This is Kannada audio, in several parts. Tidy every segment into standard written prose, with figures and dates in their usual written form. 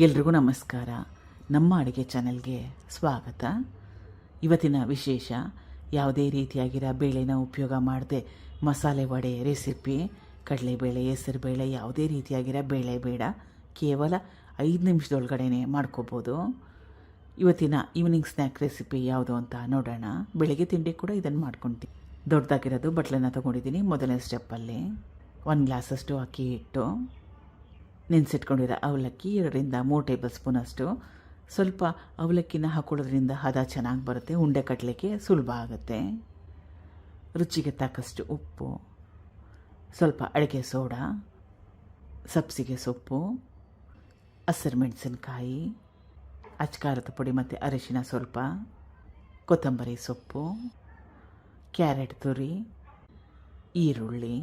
ಎಲ್ರಿಗೂ ನಮಸ್ಕಾರ. ನಮ್ಮ ಅಡುಗೆ ಚಾನೆಲ್ಗೆ ಸ್ವಾಗತ. ಇವತ್ತಿನ ವಿಶೇಷ ಯಾವುದೇ ರೀತಿಯಾಗಿರೋ ಬೇಳೆನ ಉಪಯೋಗ ಮಾಡದೆ ಮಸಾಲೆ ವಡೆ ರೆಸಿಪಿ. ಕಡಲೆಬೇಳೆ, ಹೆಸರುಬೇಳೆ, ಯಾವುದೇ ರೀತಿಯಾಗಿರೋ ಬೇಳೆ ಬೇಡ, ಕೇವಲ 5 ನಿಮಿಷದೊಳಗಡೆ ಮಾಡ್ಕೋಬೋದು. ಇವತ್ತಿನ ಈವ್ನಿಂಗ್ ಸ್ನ್ಯಾಕ್ ರೆಸಿಪಿ ಯಾವುದು ಅಂತ ನೋಡೋಣ. ಬೆಳಗ್ಗೆ ತಿಂಡಿ ಕೂಡ ಇದನ್ನು ಮಾಡ್ಕೊಳ್ತೀನಿ. ದೊಡ್ಡದಾಗಿರೋದು ಬಟ್ಲನ್ನು ತೊಗೊಂಡಿದ್ದೀನಿ. ಮೊದಲನೇ ಸ್ಟೆಪ್ಪಲ್ಲಿ 1 ಗ್ಲಾಸಷ್ಟು ಅಕ್ಕಿ ಹಿಟ್ಟು, ನೆನೆಸಿಟ್ಕೊಂಡಿರೋ ಅವಲಕ್ಕಿ 2 ರಿಂದ 3 ಟೇಬಲ್ ಸ್ಪೂನಷ್ಟು. ಸ್ವಲ್ಪ ಅವಲಕ್ಕಿನ ಹಾಕೊಳ್ಳೋದ್ರಿಂದ ಹದ ಚೆನ್ನಾಗಿ ಬರುತ್ತೆ, ಉಂಡೆ ಕಟ್ಟಲಿಕ್ಕೆ ಸುಲಭ ಆಗುತ್ತೆ. ರುಚಿಗೆ ತಕ್ಕಷ್ಟು ಉಪ್ಪು, ಸ್ವಲ್ಪ ಅಡಿಕೆ ಸೋಡಾ, ಸಬ್ಸಿಗೆ ಸೊಪ್ಪು, ಹಸಿರು ಮೆಣಸಿನ್ಕಾಯಿ, ಅಚ್ಕಾರದ ಪುಡಿ ಮತ್ತು ಅರಿಶಿನ ಸ್ವಲ್ಪ, ಕೊತ್ತಂಬರಿ ಸೊಪ್ಪು, ಕ್ಯಾರೆಟ್ ತುರಿ, ಈರುಳ್ಳಿ.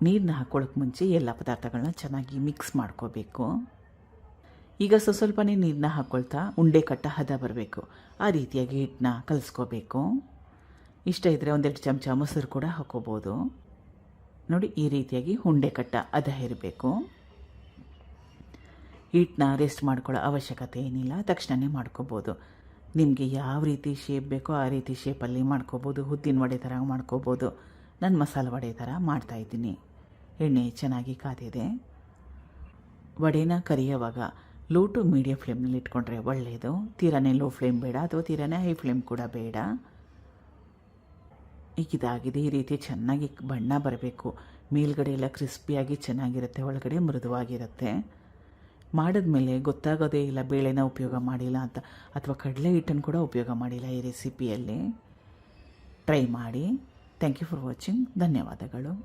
ನೀರನ್ನ ಹಾಕೊಳ್ಳೋಕೆ ಮುಂಚೆ ಎಲ್ಲ ಪದಾರ್ಥಗಳನ್ನ ಚೆನ್ನಾಗಿ ಮಿಕ್ಸ್ ಮಾಡ್ಕೋಬೇಕು. ಈಗ ಸ್ವಲ್ಪನೇ ನೀರನ್ನ ಹಾಕ್ಕೊಳ್ತಾ ಉಂಡೆ ಕಟ್ಟ ಹದ ಬರಬೇಕು, ಆ ರೀತಿಯಾಗಿ ಹಿಟ್ಟನ್ನ ಕಲಿಸ್ಕೋಬೇಕು. ಇಷ್ಟ ಇದ್ದರೆ 1-2 ಚಮಚ ಮೊಸರು ಕೂಡ ಹಾಕೋಬೋದು. ನೋಡಿ, ಈ ರೀತಿಯಾಗಿ ಉಂಡೆ ಕಟ್ಟ ಹದ ಇರಬೇಕು. ಹಿಟ್ಟನ್ನ ರೆಸ್ಟ್ ಮಾಡ್ಕೊಳ್ಳೋ ಅವಶ್ಯಕತೆ ಏನಿಲ್ಲ, ತಕ್ಷಣವೇ ಮಾಡ್ಕೋಬೋದು. ನಿಮಗೆ ಯಾವ ರೀತಿ ಶೇಪ್ ಬೇಕೋ ಆ ರೀತಿ ಶೇಪಲ್ಲಿ ಮಾಡ್ಕೋಬೋದು. ಉದ್ದಿನ ವಡೆ ಥರ ಮಾಡ್ಕೋಬೋದು. ನಾನು ಮಸಾಲೆ ವಡೆ ಥರ ಮಾಡ್ತಾಯಿದ್ದೀನಿ. ಎಣ್ಣೆ ಚೆನ್ನಾಗಿ ಕಾದಿದೆ. ವಡೆನ ಕರಿಯೋವಾಗ ಲೋ ಟು ಮೀಡಿಯಮ್ ಫ್ಲೇಮ್ನಲ್ಲಿ ಇಟ್ಕೊಂಡ್ರೆ ಒಳ್ಳೆಯದು. ತೀರಾನೇ ಲೋ ಫ್ಲೇಮ್ ಬೇಡ, ಅಥವಾ ತೀರಾನೇ ಹೈ ಫ್ಲೇಮ್ ಕೂಡ ಬೇಡ. ಈಗ ಇದಾಗಿದೆ. ಈ ರೀತಿ ಚೆನ್ನಾಗಿ ಬಣ್ಣ ಬರಬೇಕು. ಮೇಲ್ಗಡೆ ಎಲ್ಲ ಕ್ರಿಸ್ಪಿಯಾಗಿ ಚೆನ್ನಾಗಿರುತ್ತೆ, ಒಳಗಡೆ ಮೃದುವಾಗಿರುತ್ತೆ. ಮಾಡಿದ್ಮೇಲೆ ಗೊತ್ತಾಗೋದೇ ಇಲ್ಲ ಬೇಳೆನ ಉಪಯೋಗ ಮಾಡಿಲ್ಲ ಅಂತ, ಅಥವಾ ಕಡಲೆ ಹಿಟ್ಟನ್ನು ಕೂಡ ಉಪಯೋಗ ಮಾಡಿಲ್ಲ ಈ ರೆಸಿಪಿಯಲ್ಲಿ. ಟ್ರೈ ಮಾಡಿ. Thank you for watching. ಧನ್ಯವಾದಗಳು.